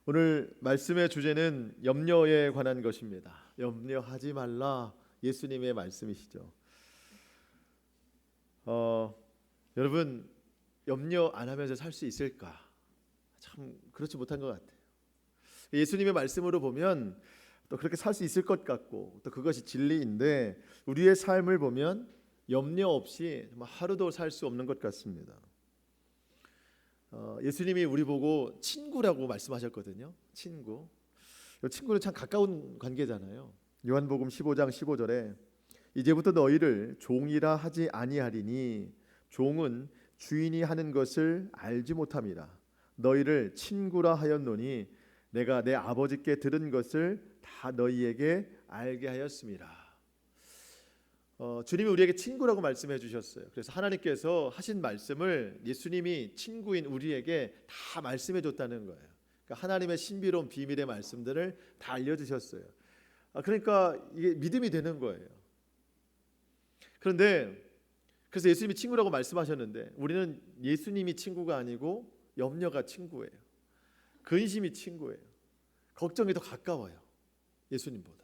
오늘 말씀의 주제는 염려에 관한 것입니다. 염려하지 말라, 예수님의 말씀이시죠. 여러분, 염려 안 하면서 살 수 있을까? 참 그렇지 못한 것 같아요. 예수님의 말씀으로 보면 또 그렇게 살 수 있을 것 같고, 또 그것이 진리인데 우리의 삶을 보면 염려 없이 정말 하루도 살 수 없는 것 같습니다. 예수님이 우리 보고 친구라고 말씀하셨거든요. 친구. 친구는 참 가까운 관계잖아요. 요한복음 15장 15절에 이제부터 너희를 종이라 하지 아니하리니 종은 주인이 하는 것을 알지 못함이라. 너희를 친구라 하였노니 내가 내 아버지께 들은 것을 다 너희에게 알게 하였습니다. 주님이 우리에게 친구라고 말씀해 주셨어요. 그래서 하나님께서 하신 말씀을 예수님이 친구인 우리에게 다 말씀해 줬다는 거예요. 그러니까 하나님의 신비로운 비밀의 말씀들을 다 알려주셨어요. 그러니까 이게 믿음이 되는 거예요. 그런데 그래서 예수님이 친구라고 말씀하셨는데 우리는 예수님이 친구가 아니고 염려가 친구예요. 근심이 친구예요. 걱정이 더 가까워요. 예수님보다.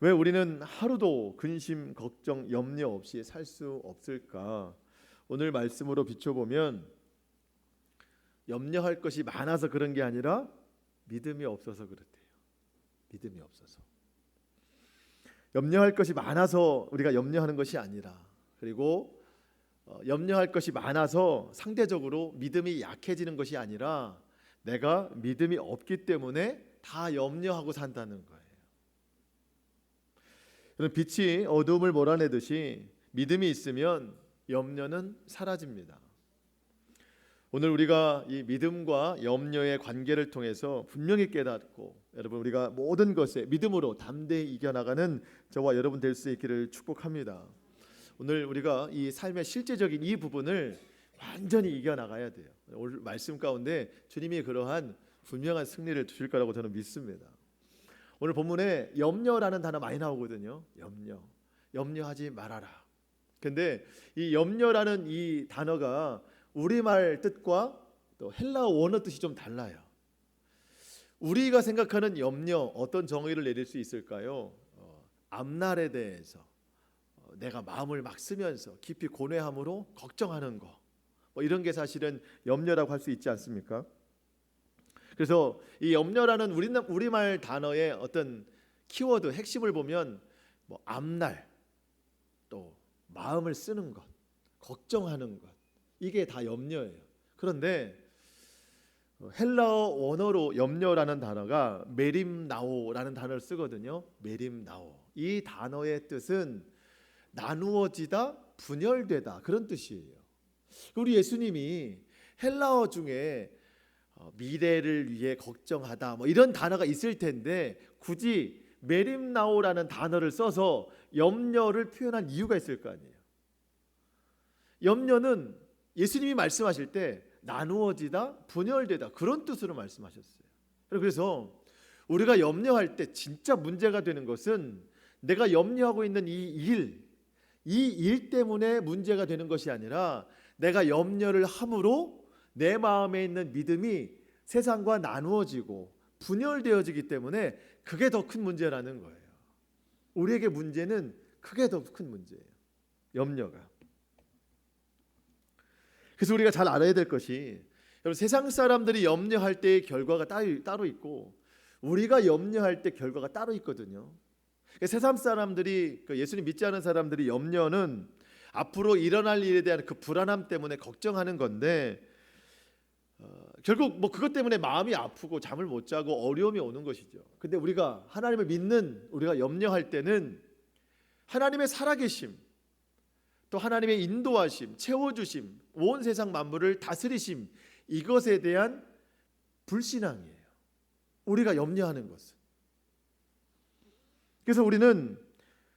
왜 우리는 하루도 근심, 걱정, 염려 없이 살 수 없을까? 오늘 말씀으로 비춰보면 염려할 것이 많아서 그런 게 아니라 믿음이 없어서 그렇대요. 믿음이 없어서. 염려할 것이 많아서 우리가 염려하는 것이 아니라, 그리고 염려할 것이 많아서 상대적으로 믿음이 약해지는 것이 아니라 내가 믿음이 없기 때문에 다 염려하고 산다는 거예요. 빛이 어두움을 몰아내듯이 믿음이 있으면 염려는 사라집니다. 오늘 우리가 이 믿음과 염려의 관계를 통해서 분명히 깨닫고 여러분 우리가 모든 것에 믿음으로 담대히 이겨나가는 저와 여러분 될 수 있기를 축복합니다. 오늘 우리가 이 삶의 실제적인 이 부분을 완전히 이겨나가야 돼요. 오늘 말씀 가운데 주님이 그러한 분명한 승리를 주실 거라고 저는 믿습니다. 오늘 본문에 염려라는 단어 많이 나오거든요. 염려하지 말아라. 근데 이 염려라는 이 단어가 우리말 뜻과 또 헬라어 원어 뜻이 좀 달라요. 우리가 생각하는 염려 어떤 정의를 내릴 수 있을까요? 앞날에 대해서 내가 마음을 막 쓰면서 깊이 고뇌함으로 걱정하는 거, 이런 게 사실은 염려라고 할 수 있지 않습니까? 그래서 이 염려라는 우리말 단어의 어떤 키워드 핵심을 보면 앞날, 또 마음을 쓰는 것, 걱정하는 것, 이게 다 염려예요. 그런데 헬라어 원어로 염려라는 단어가 메림나오라는 단어를 쓰거든요. 메림나오. 이 단어의 뜻은 나누어지다, 분열되다, 그런 뜻이에요. 우리 예수님이 헬라어 중에 미래를 위해 걱정하다 이런 단어가 있을 텐데 굳이 메림나오라는 단어를 써서 염려를 표현한 이유가 있을 거 아니에요. 염려는 예수님이 말씀하실 때 나누어지다, 분열되다, 그런 뜻으로 말씀하셨어요. 그래서 우리가 염려할 때 진짜 문제가 되는 것은 내가 염려하고 있는 이 일 때문에 문제가 되는 것이 아니라 내가 염려를 함으로 내 마음에 있는 믿음이 세상과 나누어지고 분열되어지기 때문에 그게 더 큰 문제라는 거예요. 우리에게 문제는 그게 더 큰 문제예요. 염려가. 그래서 우리가 잘 알아야 될 것이, 여러분, 세상 사람들이 염려할 때의 결과가 따로 있고 우리가 염려할 때 결과가 따로 있거든요. 세상 사람들이, 예수님 믿지 않은 사람들이 염려는 앞으로 일어날 일에 대한 그 불안함 때문에 걱정하는 건데 결국 그것 때문에 마음이 아프고 잠을 못 자고 어려움이 오는 것이죠. 근데 우리가 하나님을 믿는 우리가 염려할 때는 하나님의 살아계심, 또 하나님의 인도하심, 채워주심, 온 세상 만물을 다스리심, 이것에 대한 불신앙이에요. 우리가 염려하는 것은. 그래서 우리는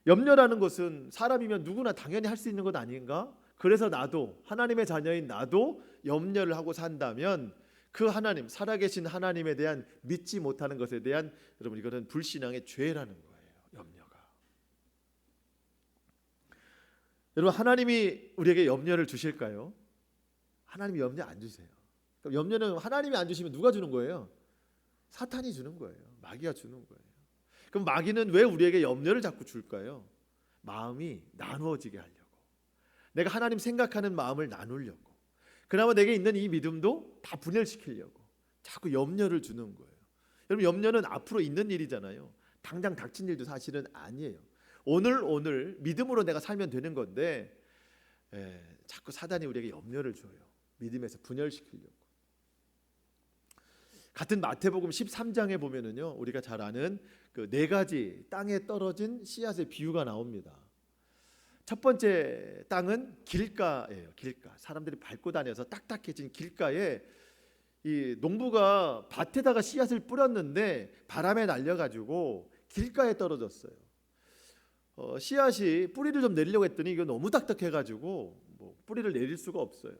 염려라는 것은 사람이면 누구나 당연히 할 수 있는 것 아닌가? 그래서 나도, 하나님의 자녀인 나도 염려를 하고 산다면 그 하나님, 살아계신 하나님에 대한 믿지 못하는 것에 대한, 여러분, 이거는 불신앙의 죄라는 거예요. 염려가. 여러분, 하나님이 우리에게 염려를 주실까요? 하나님이 염려 안 주세요. 그럼 염려는 하나님이 안 주시면 누가 주는 거예요? 사탄이 주는 거예요. 마귀가 주는 거예요. 그럼 마귀는 왜 우리에게 염려를 자꾸 줄까요? 마음이 나누어지게 하려고. 내가 하나님 생각하는 마음을 나누려고. 그나마 내게 있는 이 믿음도 다 분열시키려고 자꾸 염려를 주는 거예요. 여러분, 염려는 앞으로 있는 일이잖아요. 당장 닥친 일도 사실은 아니에요. 오늘 믿음으로 내가 살면 되는 건데 자꾸 사단이 우리에게 염려를 줘요. 믿음에서 분열시키려고. 같은 마태복음 13장에 보면은요, 우리가 잘 아는 그 네 가지 땅에 떨어진 씨앗의 비유가 나옵니다. 첫 번째 땅은 길가예요. 길가. 사람들이 밟고 다녀서 딱딱해진 길가에 이 농부가 밭에다가 씨앗을 뿌렸는데 바람에 날려가지고 길가에 떨어졌어요. 씨앗이 뿌리를 좀 내리려고 했더니 이거 너무 딱딱해가지고 뭐 뿌리를 내릴 수가 없어요.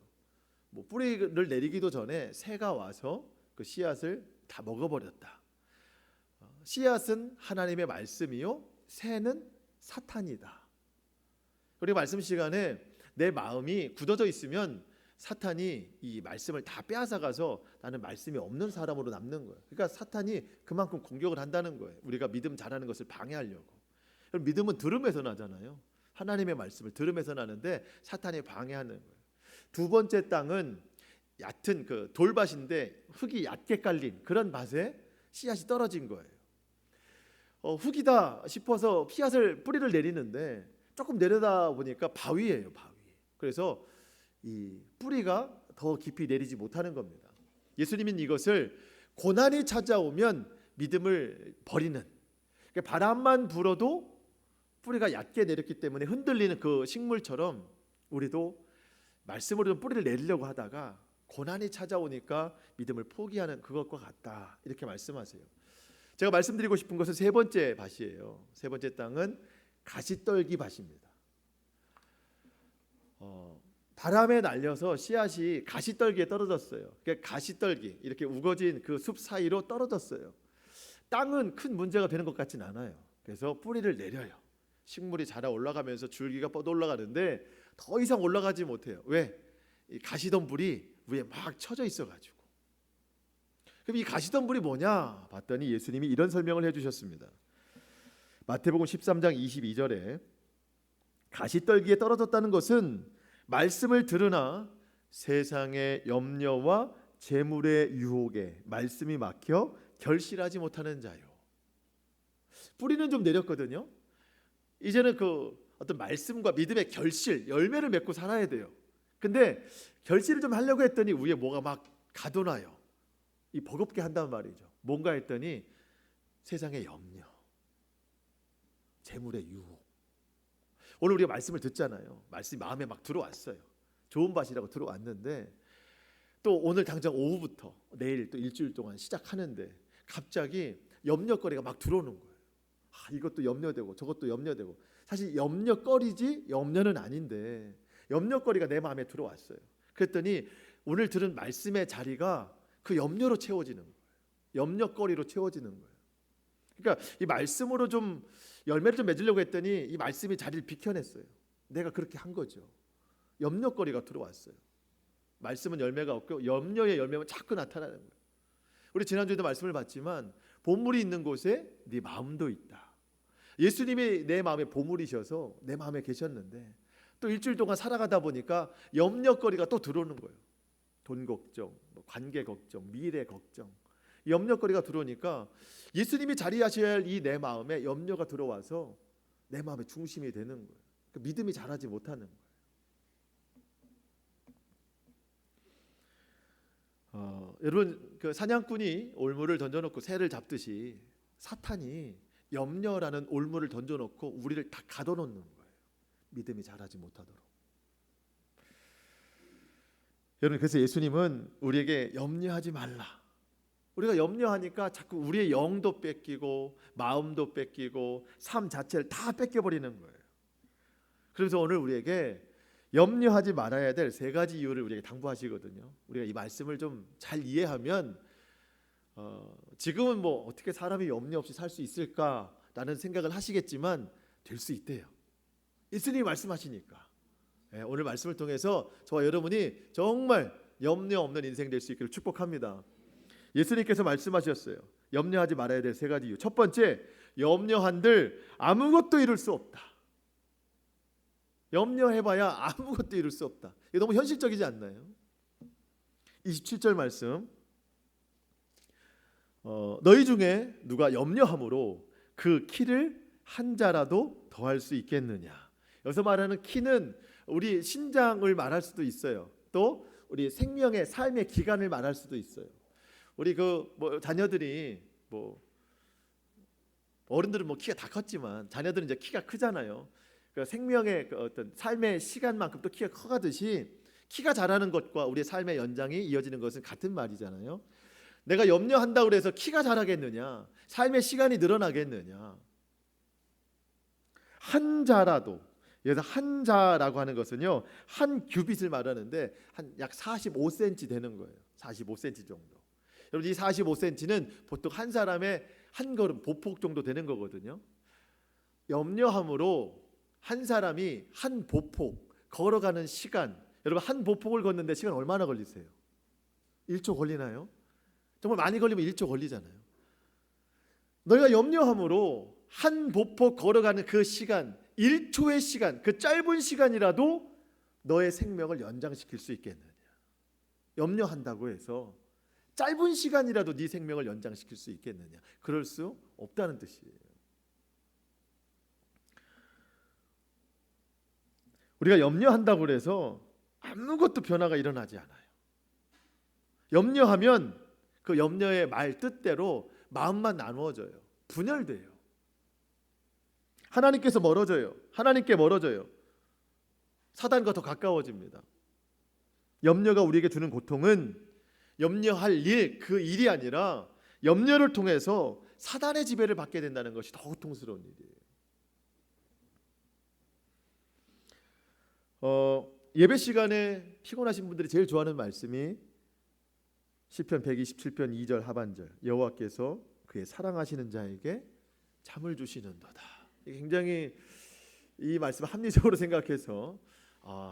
뭐 뿌리를 내리기도 전에 새가 와서 그 씨앗을 다 먹어버렸다. 씨앗은 하나님의 말씀이요, 새는 사탄이다. 우리 말씀 시간에 내 마음이 굳어져 있으면 사탄이 이 말씀을 다 빼앗아가서 나는 말씀이 없는 사람으로 남는 거예요. 그러니까 사탄이 그만큼 공격을 한다는 거예요. 우리가 믿음 잘하는 것을 방해하려고. 믿음은 들음에서 나잖아요. 하나님의 말씀을 들음에서 나는데 사탄이 방해하는 거예요. 두 번째 땅은 얕은 그 돌밭인데 흙이 얕게 깔린 그런 밭에 씨앗이 떨어진 거예요. 흙이다 싶어서 씨앗을 뿌리를 내리는데 조금 내려다 보니까 바위예요, 바위. 그래서 이 뿌리가 더 깊이 내리지 못하는 겁니다. 예수님은 이것을 고난이 찾아오면 믿음을 버리는, 그러니까 바람만 불어도 뿌리가 얕게 내렸기 때문에 흔들리는 그 식물처럼 우리도 말씀으로 좀 뿌리를 내리려고 하다가 고난이 찾아오니까 믿음을 포기하는 그것과 같다, 이렇게 말씀하세요. 제가 말씀드리고 싶은 것은 세 번째 밭이에요. 세 번째 땅은 가시떨기 밭입니다. 바람에 날려서 씨앗이 가시떨기에 떨어졌어요. 그러니까 가시떨기, 이렇게 우거진 그 숲 사이로 떨어졌어요. 땅은 큰 문제가 되는 것 같진 않아요. 그래서 뿌리를 내려요. 식물이 자라 올라가면서 줄기가 뻗어 올라가는데 더 이상 올라가지 못해요. 왜? 이 가시덤불이 위에 막 쳐져 있어가지고. 그럼 이 가시덤불이 뭐냐 봤더니 예수님이 이런 설명을 해주셨습니다. 마태복음 13장 22절에 가시떨기에 떨어졌다는 것은 말씀을 들으나 세상의 염려와 재물의 유혹에 말씀이 막혀 결실하지 못하는 자요. 뿌리는 좀 내렸거든요. 이제는 그 어떤 말씀과 믿음의 결실, 열매를 맺고 살아야 돼요. 근데 결실을 좀 하려고 했더니 위에 뭐가 막 가둬놔요. 이 버겁게 한단 말이죠. 뭔가 했더니 세상의 염려, 재물의 유혹. 오늘 우리가 말씀을 듣잖아요. 말씀이 마음에 막 들어왔어요. 좋은 밭이라고 들어왔는데 또 오늘 당장 오후부터 내일 또 일주일 동안 시작하는데 갑자기 염려거리가 막 들어오는 거예요. 이것도 염려되고 저것도 염려되고. 사실 염려거리지 염려는 아닌데 염려거리가 내 마음에 들어왔어요. 그랬더니 오늘 들은 말씀의 자리가 그 염려로 채워지는 거예요. 염려거리로 채워지는 거예요. 그러니까 이 말씀으로 좀 열매를 좀 맺으려고 했더니 이 말씀이 자리를 비켜냈어요. 내가 그렇게 한 거죠. 염려거리가 들어왔어요. 말씀은 열매가 없고 염려의 열매만 자꾸 나타나는 거예요. 우리 지난주에도 말씀을 봤지만 보물이 있는 곳에 네 마음도 있다. 예수님이 내 마음에 보물이셔서 내 마음에 계셨는데 또 일주일 동안 살아가다 보니까 염려거리가 또 들어오는 거예요. 돈 걱정, 관계 걱정, 미래 걱정, 염려거리가 들어오니까 예수님이 자리하셔야 할 이 내 마음에 염려가 들어와서 내 마음의 중심이 되는 거예요. 그러니까 믿음이 자라지 못하는 거예요. 여러분, 그 사냥꾼이 올무를 던져놓고 새를 잡듯이 사탄이 염려라는 올무를 던져놓고 우리를 다 가둬놓는 거예요. 믿음이 자라지 못하도록. 여러분, 그래서 예수님은 우리에게 염려하지 말라. 우리가 염려하니까 자꾸 우리의 영도 뺏기고 마음도 뺏기고 삶 자체를 다 뺏겨버리는 거예요. 그래서 오늘 우리에게 염려하지 말아야 될 세 가지 이유를 우리에게 당부하시거든요. 우리가 이 말씀을 좀 잘 이해하면 지금은 뭐 어떻게 사람이 염려 없이 살 수 있을까라는 생각을 하시겠지만 될 수 있대요. 예수님이 말씀하시니까. 오늘 말씀을 통해서 저와 여러분이 정말 염려 없는 인생 될 수 있기를 축복합니다. 예수님께서 말씀하셨어요. 염려하지 말아야 될 세 가지 이유. 첫 번째, 염려한들 아무것도 이룰 수 없다. 염려해봐야 아무것도 이룰 수 없다. 이게 너무 현실적이지 않나요? 27절 말씀. 너희 중에 누가 염려함으로 그 키를 한 자라도 더할 수 있겠느냐. 여기서 말하는 키는 우리 신장을 말할 수도 있어요. 또 우리 생명의 삶의 기간을 말할 수도 있어요. 우리 자녀들이 어른들은 키가 다 컸지만 자녀들은 이제 키가 크잖아요. 그러니까 생명의 어떤 삶의 시간만큼 또 키가 커가듯이 키가 자라는 것과 우리의 삶의 연장이 이어지는 것은 같은 말이잖아요. 내가 염려한다고 해서 키가 자라겠느냐? 삶의 시간이 늘어나겠느냐? 한 자라도, 여기서 한 자라고 하는 것은요, 한 규빗을 말하는데 한 약 45cm 되는 거예요. 45cm 정도. 여러분, 이 45cm는 보통 한 사람의 한 걸음 보폭 정도 되는 거거든요. 염려함으로 한 사람이 한 보폭 걸어가는 시간, 여러분 한 보폭을 걷는데 시간 얼마나 걸리세요? 1초 걸리나요? 정말 많이 걸리면 1초 걸리잖아요. 너희가 염려함으로 한 보폭 걸어가는 그 시간, 1초의 시간, 그 짧은 시간이라도 너의 생명을 연장시킬 수 있겠느냐. 염려한다고 해서 짧은 시간이라도 네 생명을 연장시킬 수 있겠느냐. 그럴 수 없다는 뜻이에요. 우리가 염려한다고 해서 아무것도 변화가 일어나지 않아요. 염려하면 그 염려의 말 뜻대로 마음만 나누어져요. 분열돼요. 하나님께서 멀어져요. 하나님께 멀어져요. 사단과 더 가까워집니다. 염려가 우리에게 주는 고통은 염려할 일, 그 일이 아니라 염려를 통해서 사단의 지배를 받게 된다는 것이 더 고통스러운 일이에요. 예배 시간에 피곤하신 분들이 제일 좋아하는 말씀이 시편 127편 2절 하반절, 여호와께서 그의 사랑하시는 자에게 잠을 주시는도다. 굉장히 이 말씀을 합리적으로 생각해서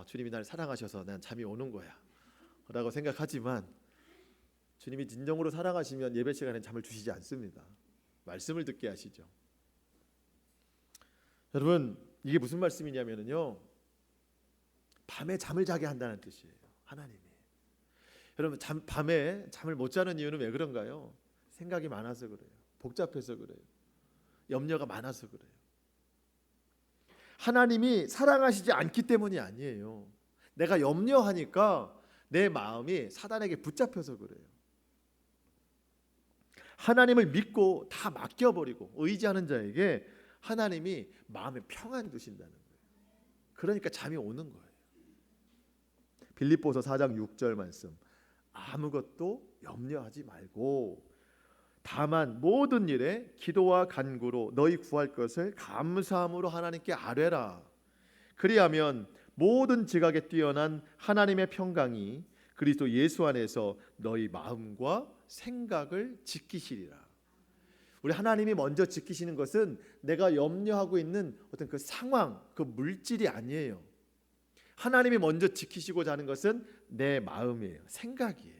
주님이 나를 사랑하셔서 난 잠이 오는 거야 라고 생각하지만, 주님이 진정으로 사랑하시면 예배 시간에 잠을 주시지 않습니다. 말씀을 듣게 하시죠. 여러분, 이게 무슨 말씀이냐면요, 밤에 잠을 자게 한다는 뜻이에요. 하나님이. 여러분, 밤에 잠을 못 자는 이유는 왜 그런가요? 생각이 많아서 그래요. 복잡해서 그래요. 염려가 많아서 그래요. 하나님이 사랑하시지 않기 때문이 아니에요. 내가 염려하니까 내 마음이 사단에게 붙잡혀서 그래요. 하나님을 믿고 다 맡겨버리고 의지하는 자에게 하나님이 마음에 평안 두신다는 거예요. 그러니까 잠이 오는 거예요. 빌립보서 4장 6절 말씀. 아무것도 염려하지 말고 다만 모든 일에 기도와 간구로 너희 구할 것을 감사함으로 하나님께 아뢰라. 그리하면 모든 지각에 뛰어난 하나님의 평강이 그리스도 예수 안에서 너희 마음과 생각을 지키시리라. 우리 하나님이 먼저 지키시는 것은 내가 염려하고 있는 어떤 그 상황, 그 물질이 아니에요. 하나님이 먼저 지키시고자 하는 것은 내 마음이에요. 생각이에요.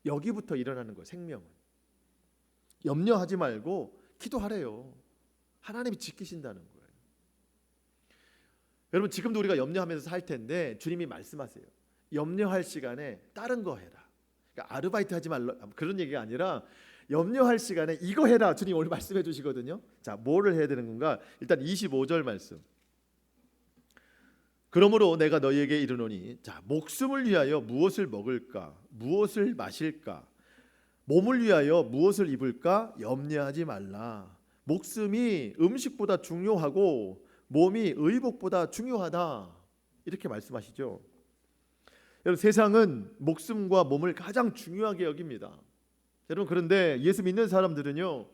여기부터 일어나는 거예요. 생명은. 염려하지 말고 기도하래요. 하나님이 지키신다는 거예요. 여러분, 지금도 우리가 염려하면서 살 텐데 주님이 말씀하세요. 염려할 시간에 다른 거 해라. 그러니까 아르바이트 하지 말라 그런 얘기가 아니라 염려할 시간에 이거 해라. 주님 오늘 말씀해 주시거든요. 자, 뭐를 해야 되는 건가? 일단 25절 말씀. 그러므로 내가 너희에게 이르노니, 자, 목숨을 위하여 무엇을 먹을까, 무엇을 마실까, 몸을 위하여 무엇을 입을까 염려하지 말라. 목숨이 음식보다 중요하고 몸이 의복보다 중요하다. 이렇게 말씀하시죠. 여러분, 세상은 목숨과 몸을 가장 중요하게 여깁니다. 여러분, 그런데 예수 믿는 사람들은요,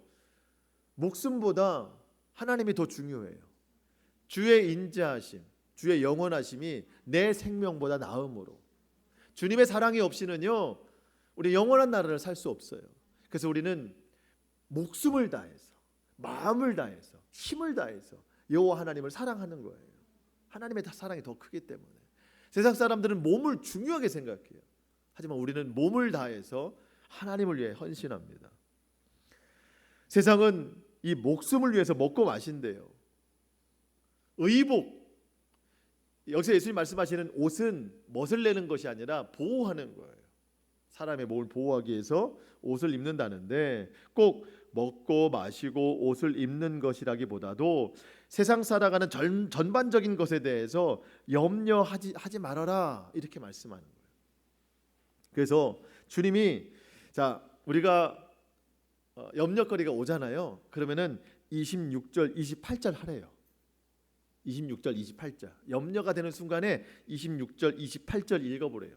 목숨보다 하나님이 더 중요해요. 주의 인자하심, 주의 영원하심이 내 생명보다 나음으로, 주님의 사랑이 없이는요 우리 영원한 나라를 살 수 없어요. 그래서 우리는 목숨을 다해서, 마음을 다해서, 힘을 다해서 여호와 하나님을 사랑하는 거예요. 하나님의 사랑이 더 크기 때문에. 세상 사람들은 몸을 중요하게 생각해요. 하지만 우리는 몸을 다해서 하나님을 위해 헌신합니다. 세상은 이 목숨을 위해서 먹고 마신대요. 의복, 여기서 예수님 말씀하시는 옷은 멋을 내는 것이 아니라 보호하는 거예요. 사람의 몸을 보호하기 위해서 옷을 입는다는데, 꼭 먹고 마시고 옷을 입는 것이라기보다도 세상 살아가는 전반적인 것에 대해서 염려하지 말아라, 이렇게 말씀하는 거예요. 그래서 주님이, 자, 우리가 염려거리가 오잖아요. 그러면은 26절 28절 하래요. 26절 28절 염려가 되는 순간에 26절 28절 읽어보래요.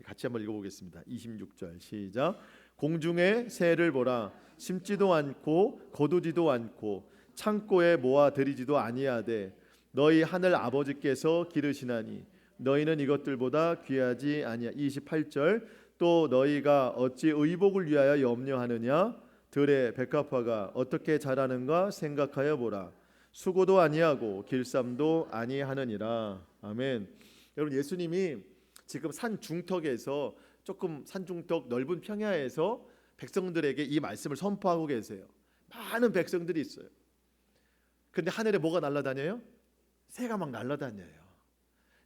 같이 한번 읽어보겠습니다. 26절 시작. 공중의 새를 보라. 심지도 않고 거두지도 않고 창고에 모아들이지도 아니하되 너희 하늘 아버지께서 기르시나니 너희는 이것들보다 귀하지 아니하. 28절 또 너희가 어찌 의복을 위하여 염려하느냐. 들의 백합화가 어떻게 자라는가 생각하여 보라. 수고도 아니하고 길쌈도 아니하느니라. 아멘. 여러분, 예수님이 지금 산 중턱에서, 조금 산 중턱 넓은 평야에서 백성들에게 이 말씀을 선포하고 계세요. 많은 백성들이 있어요. 근데 하늘에 뭐가 날아다녀요? 새가 막 날아다녀요.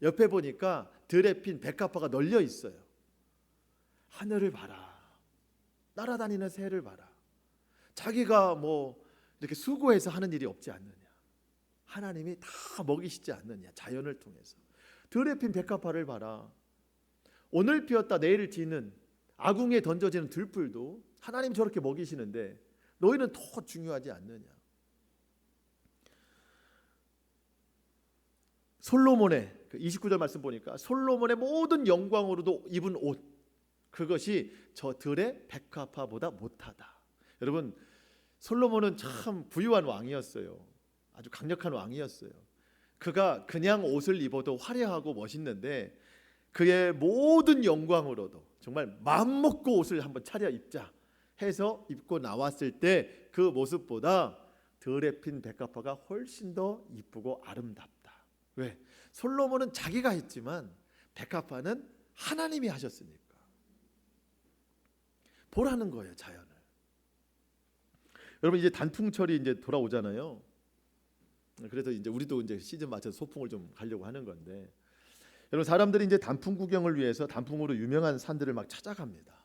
옆에 보니까 들에 핀 백합화가 널려 있어요. 하늘을 봐라. 날아다니는 새를 봐라. 자기가 뭐 이렇게 수고해서 하는 일이 없지 않느냐. 하나님이 다 먹이시지 않느냐. 자연을 통해서. 들에 핀 백합화를 봐라. 오늘 피었다 내일 지는 아궁이에 던져지는 들풀도 하나님 저렇게 먹이시는데 너희는 더 중요하지 않느냐. 솔로몬의 29절 말씀 보니까 솔로몬의 모든 영광으로도 입은 옷, 그것이 저 들의 백합화보다 못하다. 여러분, 솔로몬은 참 부유한 왕이었어요. 아주 강력한 왕이었어요. 그가 그냥 옷을 입어도 화려하고 멋있는데 그의 모든 영광으로도 정말 마음 먹고 옷을 한번 차려 입자 해서 입고 나왔을 때 그 모습보다 들에 핀 백합화가 훨씬 더 이쁘고 아름답다. 왜? 솔로몬은 자기가 했지만 백합화는 하나님이 하셨으니까. 보라는 거예요, 자연을. 여러분, 이제 단풍철이 이제 돌아오잖아요. 그래서 이제 우리도 이제 시즌 맞춰서 소풍을 좀 가려고 하는 건데, 여러분, 사람들이 이제 단풍 구경을 위해서 단풍으로 유명한 산들을 막 찾아갑니다.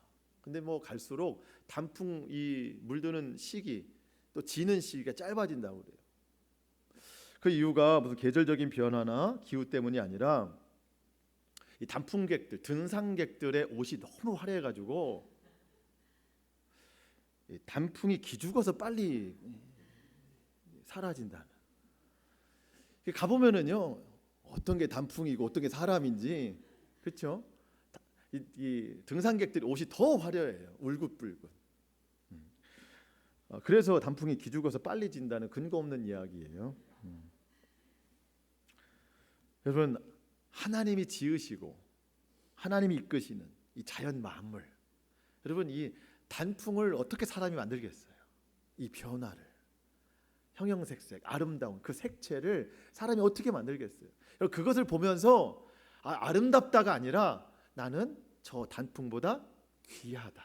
근데 뭐 갈수록 단풍이 물드는 시기, 또 지는 시기가 짧아진다고 그래요. 그 이유가 무슨 계절적인 변화나 기후 때문이 아니라 이 단풍객들, 등산객들의 옷이 너무 화려해가지고 단풍이 기죽어서 빨리 사라진다는. 가보면은요, 어떤 게 단풍이고 어떤 게 사람인지, 그렇죠? 이 등산객들이 옷이 더 화려해요. 울긋불긋. 그래서 단풍이 기죽어서 빨리 진다는 근거 없는 이야기예요. 여러분, 하나님이 지으시고 하나님이 이끄시는 이 자연 만물, 여러분, 이 단풍을 어떻게 사람이 만들겠어요? 이 변화를, 형형색색 아름다운 그 색채를 사람이 어떻게 만들겠어요? 그것을 보면서 아름답다가 아니라 나는 저 단풍보다 귀하다.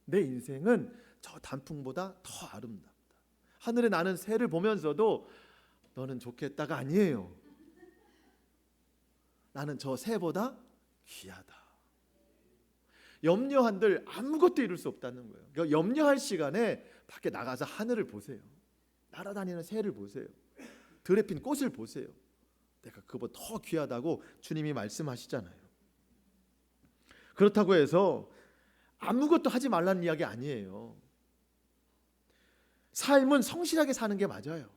내 인생은 저 단풍보다 더 아름답다. 하늘에 나는 새를 보면서도 너는 좋겠다가 아니에요. 나는 저 새보다 귀하다. 염려한들 아무것도 이룰 수 없다는 거예요. 그러니까 염려할 시간에 밖에 나가서 하늘을 보세요. 날아다니는 새를 보세요. 들에 핀 꽃을 보세요. 내가 그보다 더 귀하다고 주님이 말씀하시잖아요. 그렇다고 해서 아무것도 하지 말라는 이야기 아니에요. 삶은 성실하게 사는 게 맞아요.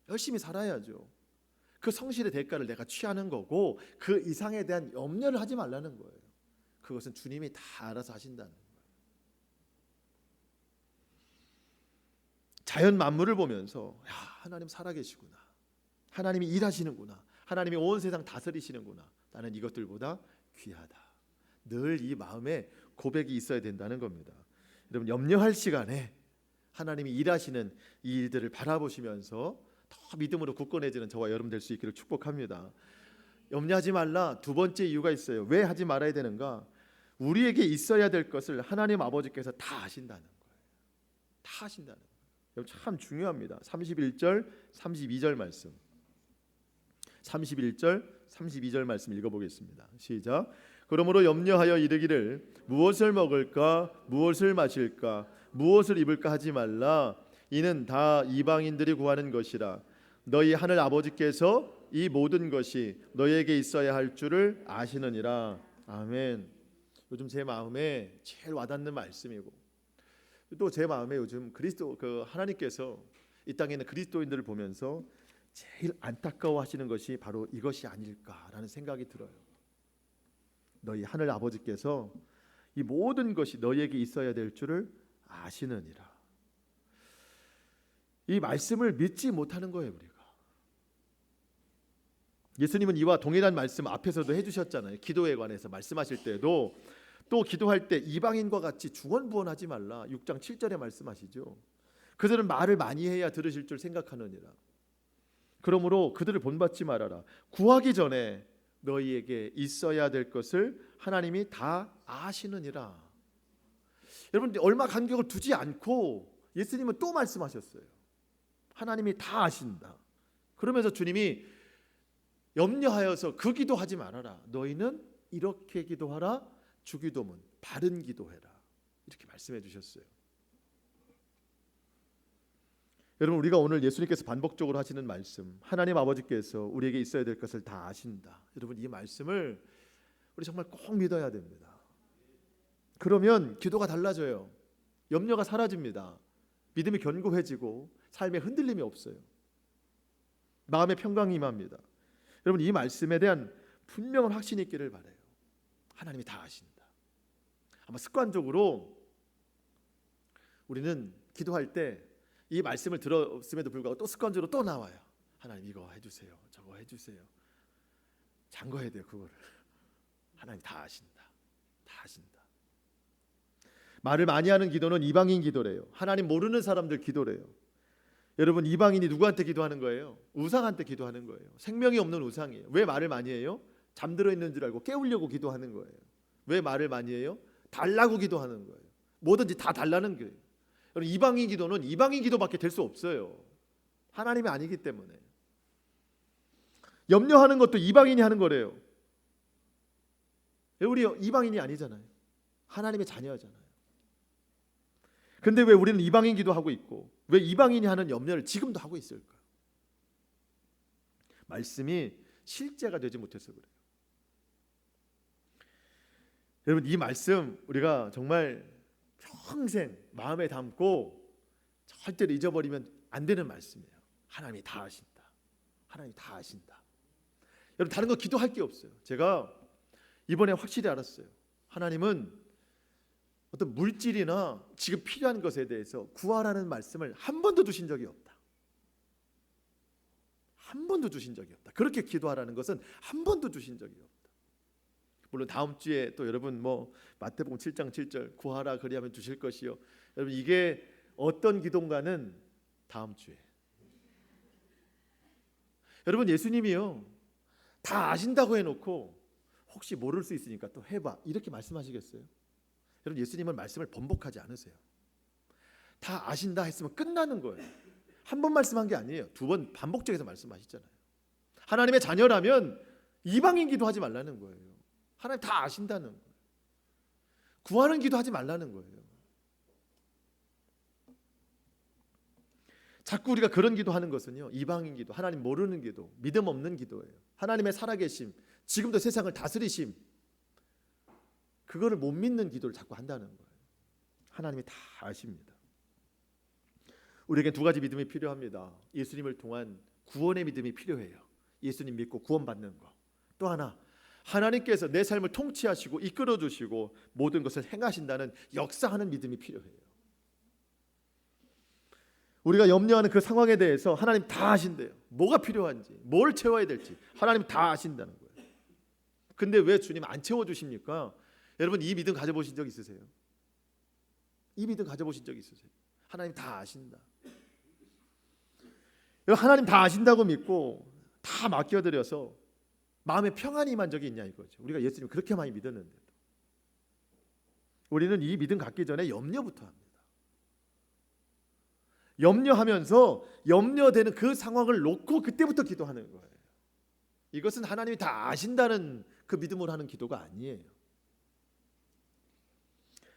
열심히 살아야죠. 그 성실의 대가를 내가 취하는 거고 그 이상에 대한 염려를 하지 말라는 거예요. 그것은 주님이 다 알아서 하신다는 거예요. 자연 만물을 보면서 야, 하나님 살아계시구나. 하나님이 일하시는구나. 하나님이 온 세상 다스리시는구나. 나는 이것들보다 귀하다. 늘 이 마음에 고백이 있어야 된다는 겁니다. 여러분, 염려할 시간에 하나님이 일하시는 이 일들을 바라보시면서 더 믿음으로 굳건해지는 저와 여러분 될 수 있기를 축복합니다. 염려하지 말라. 두 번째 이유가 있어요. 왜 하지 말아야 되는가? 우리에게 있어야 될 것을 하나님 아버지께서 다 아신다는 거예요. 다 아신다는 거예요. 여러분 참 중요합니다. 31절, 32절 말씀. 31절, 32절 말씀 읽어보겠습니다. 시작. 그러므로 염려하여 이르기를 무엇을 먹을까, 무엇을 마실까, 무엇을 입을까 하지 말라. 이는 다 이방인들이 구하는 것이라. 너희 하늘 아버지께서 이 모든 것이 너희에게 있어야 할 줄을 아시느니라. 아멘. 요즘 제 마음에 제일 와닿는 말씀이고, 또 제 마음에 요즘 하나님께서 이 땅에 있는 그리스도인들을 보면서 제일 안타까워하시는 것이 바로 이것이 아닐까라는 생각이 들어요. 너희 하늘 아버지께서 이 모든 것이 너희에게 있어야 될 줄을 아시느니라. 이 말씀을 믿지 못하는 거예요, 우리가. 예수님은 이와 동일한 말씀 앞에서도 해주셨잖아요. 기도에 관해서 말씀하실 때도, 또 기도할 때 이방인과 같이 중언부언하지 말라. 6장 7절에 말씀하시죠. 그들은 말을 많이 해야 들으실 줄 생각하느니라. 그러므로 그들을 본받지 말아라. 구하기 전에 너희에게 있어야 될 것을 하나님이 다 아시느니라. 여러분, 얼마 간격을 두지 않고 예수님은 또 말씀하셨어요. 하나님이 다 아신다. 그러면서 주님이 염려하여서 그 기도하지 말아라. 너희는 이렇게 기도하라. 주기도문, 바른 기도해라. 이렇게 말씀해 주셨어요. 여러분, 우리가 오늘 예수님께서 반복적으로 하시는 말씀, 하나님 아버지께서 우리에게 있어야 될 것을 다 아신다. 여러분, 이 말씀을 우리 정말 꼭 믿어야 됩니다. 그러면 기도가 달라져요. 염려가 사라집니다. 믿음이 견고해지고 삶에 흔들림이 없어요. 마음의 평강이 임합니다. 여러분, 이 말씀에 대한 분명한 확신이 있기를 바라요. 하나님이 다 아신다. 아마 습관적으로 우리는 기도할 때 이 말씀을 들었음에도 불구하고 또 습관적으로 또 나와요. 하나님 이거 해주세요. 저거 해주세요. 잠궈야 돼요. 그거를. 하나님 다 아신다. 다 아신다. 말을 많이 하는 기도는 이방인 기도래요. 하나님 모르는 사람들 기도래요. 여러분, 이방인이 누구한테 기도하는 거예요? 우상한테 기도하는 거예요. 생명이 없는 우상이에요. 왜 말을 많이 해요? 잠들어 있는 줄 알고 깨우려고 기도하는 거예요. 왜 말을 많이 해요? 달라고 기도하는 거예요. 뭐든지 다 달라는 거예요. 여러분, 이방인 기도는 이방인 기도밖에 될 수 없어요. 하나님이 아니기 때문에. 염려하는 것도 이방인이 하는 거래요. 우리 이방인이 아니잖아요. 하나님의 자녀잖아요. 근데 왜 우리는 이방인 기도하고 있고, 왜 이방인이 하는 염려를 지금도 하고 있을까? 말씀이 실제가 되지 못해서 그래요. 여러분, 이 말씀 우리가 정말 평생 마음에 담고 절대로 잊어버리면 안 되는 말씀이에요. 하나님이 다 아신다. 하나님이 다 아신다. 여러분, 다른 거 기도할 게 없어요. 제가 이번에 확실히 알았어요. 하나님은 어떤 물질이나 지금 필요한 것에 대해서 구하라는 말씀을 한 번도 주신 적이 없다. 한 번도 주신 적이 없다. 그렇게 기도하라는 것은 한 번도 주신 적이 없다. 물론 다음 주에 또 여러분 마태복음 7장 7절 구하라 그리하면 주실 것이요. 여러분, 이게 어떤 기도인가는 다음 주에. 여러분, 예수님이요 다 아신다고 해놓고 혹시 모를 수 있으니까 또 해봐 이렇게 말씀하시겠어요? 여러분, 예수님은 말씀을 번복하지 않으세요. 다 아신다 했으면 끝나는 거예요. 한 번 말씀한 게 아니에요. 두 번 반복적에서 말씀하시잖아요. 하나님의 자녀라면 이방인 기도하지 말라는 거예요. 하나님 다 아신다는 거예요. 구하는 기도하지 말라는 거예요. 자꾸 우리가 그런 기도하는 것은요, 이방인 기도, 하나님 모르는 기도, 믿음 없는 기도예요. 하나님의 살아계심, 지금도 세상을 다스리심, 그거를 못 믿는 기도를 자꾸 한다는 거예요. 하나님이 다 아십니다. 우리에게 두 가지 믿음이 필요합니다. 예수님을 통한 구원의 믿음이 필요해요. 예수님 믿고 구원받는 거. 또 하나, 하나님께서 내 삶을 통치하시고 이끌어 주시고 모든 것을 행하신다는 역사하는 믿음이 필요해요. 우리가 염려하는 그 상황에 대해서 하나님 다 아신대요. 뭐가 필요한지, 뭘 채워야 될지 하나님 다 아신다는 거예요. 근데 왜 주님 안 채워주십니까? 여러분, 이 믿음 가져보신 적 있으세요? 이 믿음 가져보신 적 있으세요? 하나님 다 아신다. 하나님 다 아신다고 믿고 다 맡겨드려서 마음에 평안이 임한 적이 있냐 이거죠. 우리가 예수님 그렇게 많이 믿었는데도. 우리는 이 믿음 갖기 전에 염려부터 합니다. 염려하면서 염려되는 그 상황을 놓고 그때부터 기도하는 거예요. 이것은 하나님이 다 아신다는 그 믿음으로 하는 기도가 아니에요.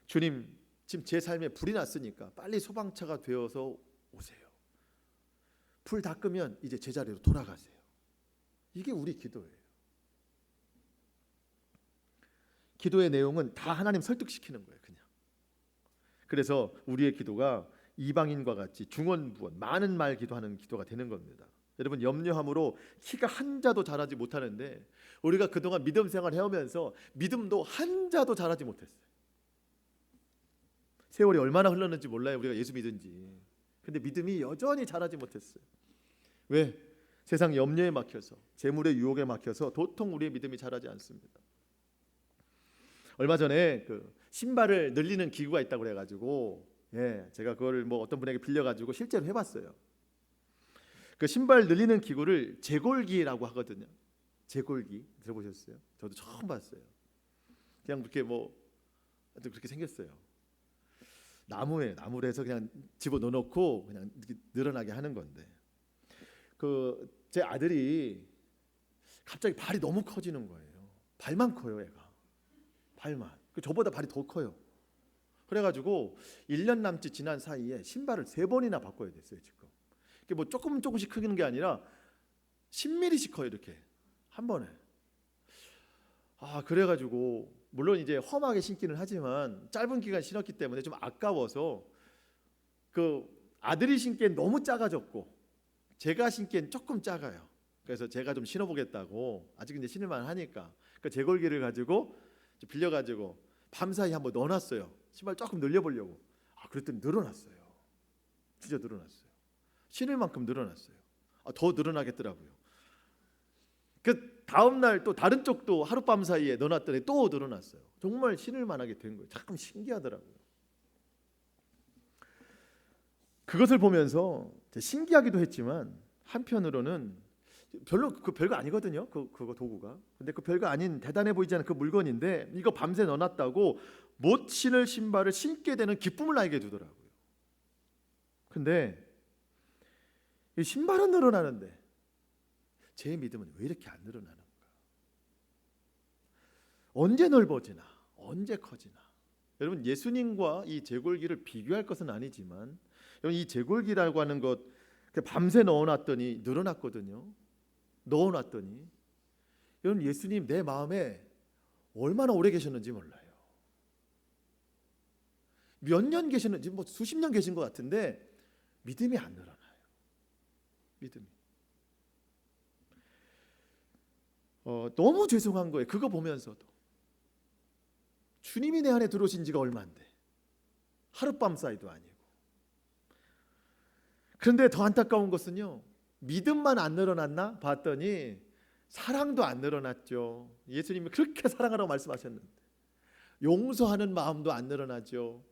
주님, 지금 제 삶에 불이 났으니까 빨리 소방차가 되어서 오세요. 불 다 끄면 이제 제자리로 돌아가세요. 이게 우리 기도예요. 기도의 내용은 다 하나님 설득시키는 거예요, 그냥. 그래서 우리의 기도가 이방인과 같이 중언부언 많은 말 기도하는 기도가 되는 겁니다. 여러분, 염려함으로 키가 한 자도 자라지 못하는데 우리가 그동안 믿음 생활 해오면서 믿음도 한 자도 자라지 못했어요. 세월이 얼마나 흘렀는지 몰라요, 우리가 예수 믿은지. 근데 믿음이 여전히 자라지 못했어요. 왜? 세상 염려에 막혀서, 재물의 유혹에 막혀서 도통 우리의 믿음이 자라지 않습니다. 얼마 전에 그 신발을 늘리는 기구가 있다고 그래가지고 제가 그거를 뭐 어떤 분에게 빌려가지고 실제로 해봤어요. 그 신발 늘리는 기구를 제골기라고 하거든요. 제골기 들어보셨어요? 저도 처음 봤어요. 그냥 그렇게 뭐 그렇게 생겼어요. 나무를 해서 그냥 집어 넣어놓고 그냥 이렇게 늘어나게 하는 건데, 그 제 아들이 갑자기 발이 너무 커지는 거예요. 발만 커요, 애가. 발만. 저보다 발이 더 커요. 그래가지고 1년 남짓 지난 사이에 신발을 3번이나 바꿔야 됐어요, 지금. 이게 뭐 조금씩 크는 게 아니라 10mm씩 커요, 이렇게 한 번에. 그래가지고 물론 이제 험하게 신기는 하지만 짧은 기간 신었기 때문에 좀 아까워서 그 아들이 신기엔 너무 작아졌고 제가 신기엔 조금 작아요. 그래서 제가 좀 신어보겠다고, 아직 이제 신을만 하니까 그 제골기를 가지고 빌려가지고 밤사이 한번 넣어놨어요. 신발 조금 늘려보려고. 그랬더니 늘어났어요. 진짜 늘어났어요. 신을 만큼 늘어났어요. 더 늘어나겠더라고요. 그 다음날 또 다른 쪽도 하룻밤 사이에 넣어놨더니 또 늘어났어요. 정말 신을 만하게 된 거예요. 참 신기하더라고요. 그것을 보면서 신기하기도 했지만 한편으로는 별거 아니거든요. 그거 도구가. 근데 그 별거 아닌 대단해 보이지 않은 그 물건인데 이거 밤새 넣어놨다고 못 신을 신발을 신게 되는 기쁨을 나에게 주더라고요. 근데 이 신발은 늘어나는데 제 믿음은 왜 이렇게 안 늘어나는가? 언제 넓어지나? 언제 커지나? 여러분, 예수님과 이 제골기를 비교할 것은 아니지만 여러분, 이 제골기라고 하는 것 밤새 넣어놨더니 늘어났거든요. 넣어놨더니 여러분, 예수님 내 마음에 얼마나 오래 계셨는지 몰라요. 몇 년 계셨는지, 뭐 수십 년 계신 것 같은데 믿음이 안 늘어나요. 믿음이. 너무 죄송한 거예요. 그거 보면서도 주님이 내 안에 들어오신 지가 얼마인데 하룻밤 사이도 아니고. 그런데 더 안타까운 것은요, 믿음만 안 늘어났나 봤더니 사랑도 안 늘어났죠. 예수님이 그렇게 사랑하라고 말씀하셨는데 용서하는 마음도 안 늘어나죠.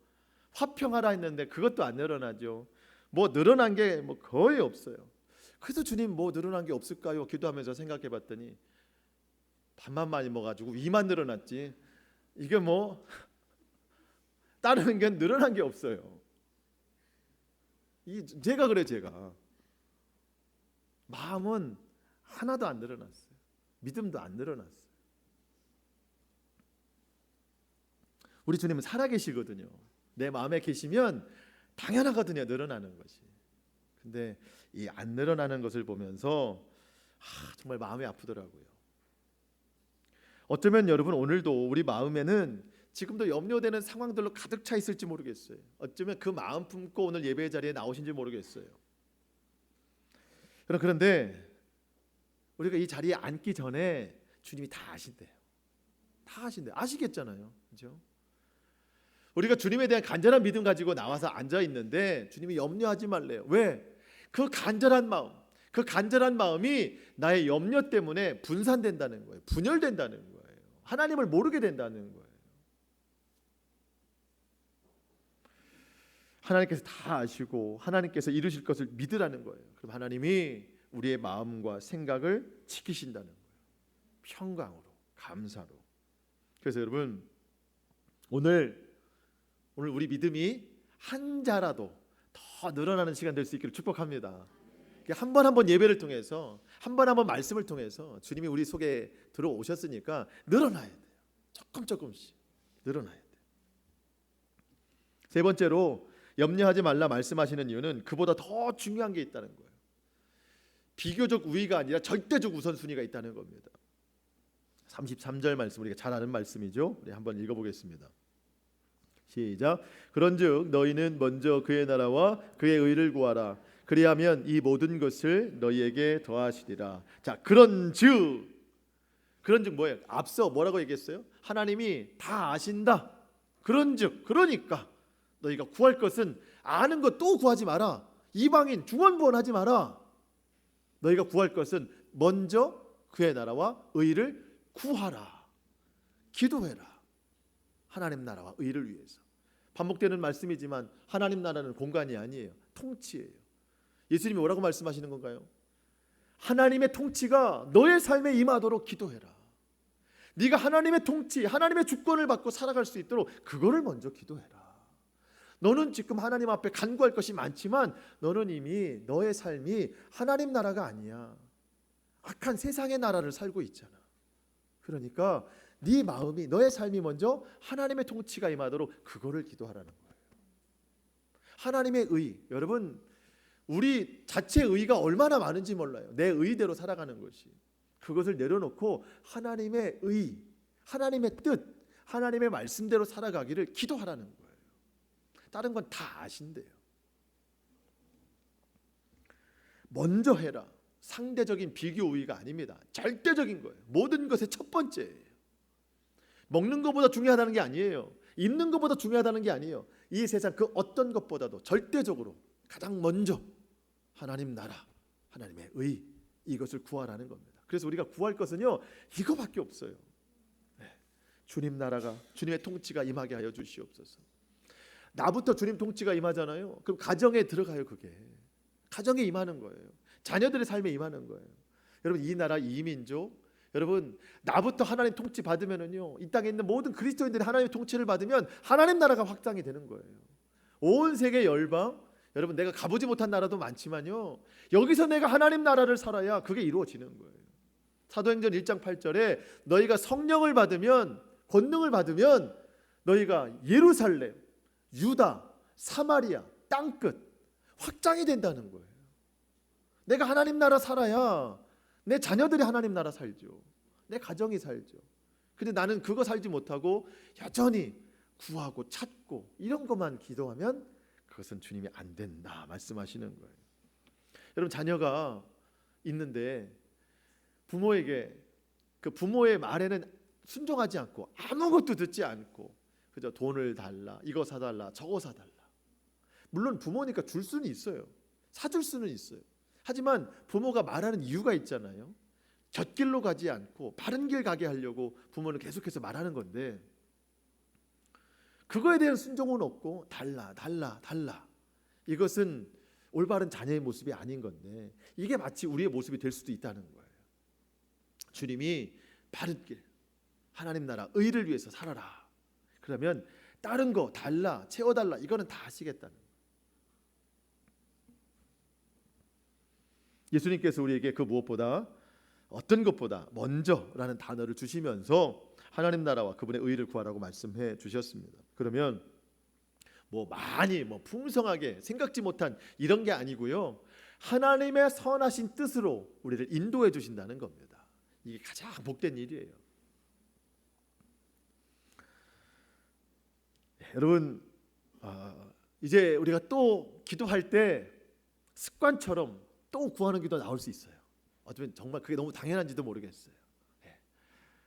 화평하라 했는데 그것도 안 늘어나죠. 뭐 늘어난 게 뭐 거의 없어요. 그래서 주님 뭐 늘어난 게 없을까요? 기도하면서 생각해 봤더니 밥만 많이 먹어가지고 위만 늘어났지 이게 뭐 다른 게 늘어난 게 없어요. 제가 그래, 제가 마음은 하나도 안 늘어났어요. 믿음도 안 늘어났어요. 우리 주님은 살아계시거든요. 내 마음에 계시면 당연하거든요, 늘어나는 것이. 근데 이 안 늘어나는 것을 보면서 정말 마음이 아프더라고요. 어쩌면 여러분 오늘도 우리 마음에는 지금도 염려되는 상황들로 가득 차 있을지 모르겠어요. 어쩌면 그 마음 품고 오늘 예배 자리에 나오신지 모르겠어요. 그런데 우리가 이 자리에 앉기 전에 주님이 다 아신대요. 다 아신대요. 아시겠잖아요, 그렇죠? 우리가 주님에 대한 간절한 믿음 가지고 나와서 앉아 있는데 주님이 염려하지 말래요. 왜? 그 간절한 마음이 나의 염려 때문에 분산된다는 거예요. 분열된다는 거예요. 하나님을 모르게 된다는 거예요. 하나님께서 다 아시고 하나님께서 이루실 것을 믿으라는 거예요. 그럼 하나님이 우리의 마음과 생각을 지키신다는 거예요. 평강으로, 감사로. 그래서 여러분, 오늘 오늘 우리 믿음이 한 자라도 더 늘어나는 시간 될 수 있기를 축복합니다. 한 번 한 번 예배를 통해서 한 번 한 번 말씀을 통해서 주님이 우리 속에 들어오셨으니까 늘어나야 돼요. 조금씩 늘어나야 돼요. 세 번째로 염려하지 말라 말씀하시는 이유는 그보다 더 중요한 게 있다는 거예요. 비교적 우위가 아니라 절대적 우선순위가 있다는 겁니다. 33절 말씀 우리가 잘 아는 말씀이죠. 우리 한번 읽어보겠습니다. 시작. 그런즉 너희는 먼저 그의 나라와 그의 의를 구하라. 그리하면 이 모든 것을 너희에게 더하시리라. 자, 그런즉 뭐예요? 앞서 뭐라고 얘기했어요? 하나님이 다 아신다. 그런즉 그러니까 너희가 구할 것은 아는 것 또 구하지 마라. 이방인 중언부언하지 마라. 너희가 구할 것은 먼저 그의 나라와 의를 구하라. 기도해라. 하나님 나라와 의를 위해서. 반복되는 말씀이지만 하나님 나라는 공간이 아니에요. 통치예요. 예수님이 뭐라고 말씀하시는 건가요? 하나님의 통치가 너의 삶에 임하도록 기도해라. 네가 하나님의 통치, 하나님의 주권을 받고 살아갈 수 있도록 그거를 먼저 기도해라. 너는 지금 하나님 앞에 간구할 것이 많지만 너는 이미 너의 삶이 하나님 나라가 아니야. 악한 세상의 나라를 살고 있잖아. 그러니까 네 마음이, 너의 삶이 먼저 하나님의 통치가 임하도록 그거를 기도하라는 거예요. 하나님의 의, 여러분 우리 자체 의가 얼마나 많은지 몰라요. 내 의대로 살아가는 것이. 그것을 내려놓고 하나님의 의, 하나님의 뜻, 하나님의 말씀대로 살아가기를 기도하라는 거예요. 다른 건 다 아신대요. 먼저 해라. 상대적인 비교 우위가 아닙니다. 절대적인 거예요. 모든 것의 첫 번째예요. 먹는 것보다 중요하다는 게 아니에요. 입는 것보다 중요하다는 게 아니에요. 이 세상 그 어떤 것보다도 절대적으로 가장 먼저 하나님 나라, 하나님의 의, 이것을 구하라는 겁니다. 그래서 우리가 구할 것은요 이거밖에 없어요. 주님 나라가, 주님의 통치가 임하게 하여 주시옵소서. 나부터 주님 통치가 임하잖아요. 그럼 가정에 들어가요. 그게 가정에 임하는 거예요. 자녀들의 삶에 임하는 거예요. 여러분 이 나라, 이 민족, 여러분 나부터 하나님 통치 받으면은요 이 땅에 있는 모든 그리스도인들이 하나님의 통치를 받으면 하나님 나라가 확장이 되는 거예요. 온 세계 열방, 여러분 내가 가보지 못한 나라도 많지만요 여기서 내가 하나님 나라를 살아야 그게 이루어지는 거예요. 사도행전 1장 8절에 너희가 성령을 받으면, 권능을 받으면 너희가 예루살렘, 유다, 사마리아, 땅끝 확장이 된다는 거예요. 내가 하나님 나라 살아야 내 자녀들이 하나님 나라 살죠. 내 가정이 살죠. 근데 나는 그거 살지 못하고 여전히 구하고 찾고 이런 것만 기도하면 그것은 주님이 안 된다 말씀하시는 거예요. 여러분 자녀가 있는데 부모에게, 그 부모의 말에는 순종하지 않고 아무것도 듣지 않고 그저 돈을 달라, 이거 사달라, 저거 사달라. 물론 부모니까 줄 수는 있어요. 사줄 수는 있어요. 하지만 부모가 말하는 이유가 있잖아요. 곁길로 가지 않고 바른 길 가게 하려고 부모는 계속해서 말하는 건데 그거에 대한 순종은 없고 달라. 이것은 올바른 자녀의 모습이 아닌 건데 이게 마치 우리의 모습이 될 수도 있다는 거예요. 주님이 바른 길, 하나님 나라, 의를 위해서 살아라. 그러면 다른 거 달라, 채워달라 이거는 다 하시겠다는 거예요. 예수님께서 우리에게 그 무엇보다 어떤 것보다 먼저라는 단어를 주시면서 하나님 나라와 그분의 의를 구하라고 말씀해 주셨습니다. 그러면 많이 풍성하게 생각지 못한 이런 게 아니고요. 하나님의 선하신 뜻으로 우리를 인도해 주신다는 겁니다. 이게 가장 복된 일이에요. 여러분 이제 우리가 또 기도할 때 습관처럼 또 구하는 기도 나올 수 있어요. 어쩌면 정말 그게 너무 당연한지도 모르겠어요.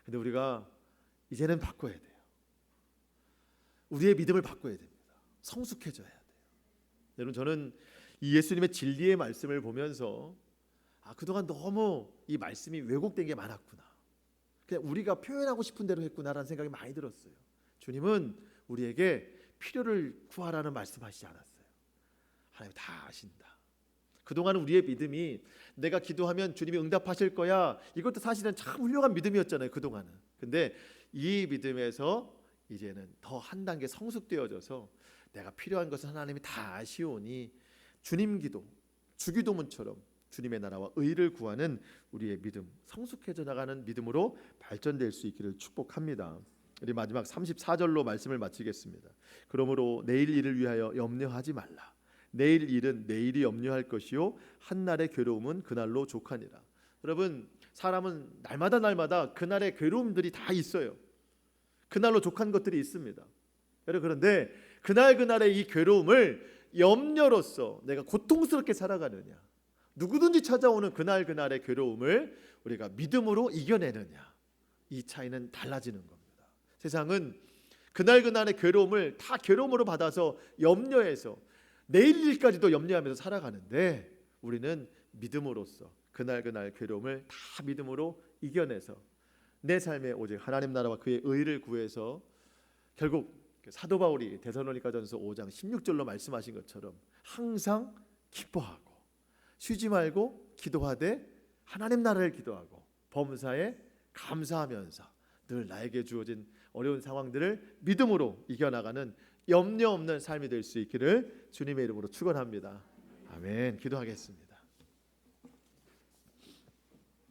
근데 우리가 이제는 바꿔야 돼요. 우리의 믿음을 바꿔야 됩니다. 성숙해져야 돼요. 여러분 저는 이 예수님의 진리의 말씀을 보면서 그동안 너무 이 말씀이 왜곡된 게 많았구나. 그냥 우리가 표현하고 싶은 대로 했구나라는 생각이 많이 들었어요. 주님은 우리에게 필요를 구하라는 말씀하시지 않았어요. 하나님 다 아신다. 그동안은 우리의 믿음이 내가 기도하면 주님이 응답하실 거야. 이것도 사실은 참 훌륭한 믿음이었잖아요. 그동안은. 근데 이 믿음에서 이제는 더 한 단계 성숙되어져서 내가 필요한 것은 하나님이 다 아시오니 주님 기도, 주기도문처럼 주님의 나라와 의를 구하는 우리의 믿음, 성숙해져 나가는 믿음으로 발전될 수 있기를 축복합니다. 우리 마지막 34절로 말씀을 마치겠습니다. 그러므로 내일 일을 위하여 염려하지 말라. 내일 일은 내일이 염려할 것이요 한날의 괴로움은 그날로 족하니라. 여러분, 사람은 날마다 그날의 괴로움들이 다 있어요. 그날로 족한 것들이 있습니다. 여러분, 그런데 그날의 이 괴로움을 염려로서 내가 고통스럽게 살아가느냐, 누구든지 찾아오는 그날의 괴로움을 우리가 믿음으로 이겨내느냐, 이 차이는 달라지는 겁니다. 세상은 그날의 괴로움을 다 괴로움으로 받아서 염려해서 내일 일까지도 염려하면서 살아가는데, 우리는 믿음으로써 그날 괴로움을 다 믿음으로 이겨내서 내 삶에 오직 하나님 나라와 그의 의를 구해서 결국 사도 바울이 데살로니가전서 5장 16절로 말씀하신 것처럼 항상 기뻐하고 쉬지 말고 기도하되 하나님 나라를 기도하고 범사에 감사하면서 늘 나에게 주어진 어려운 상황들을 믿음으로 이겨나가는 염려 없는 삶이 될 수 있기를 주님의 이름으로 축원합니다. 아멘. 기도하겠습니다.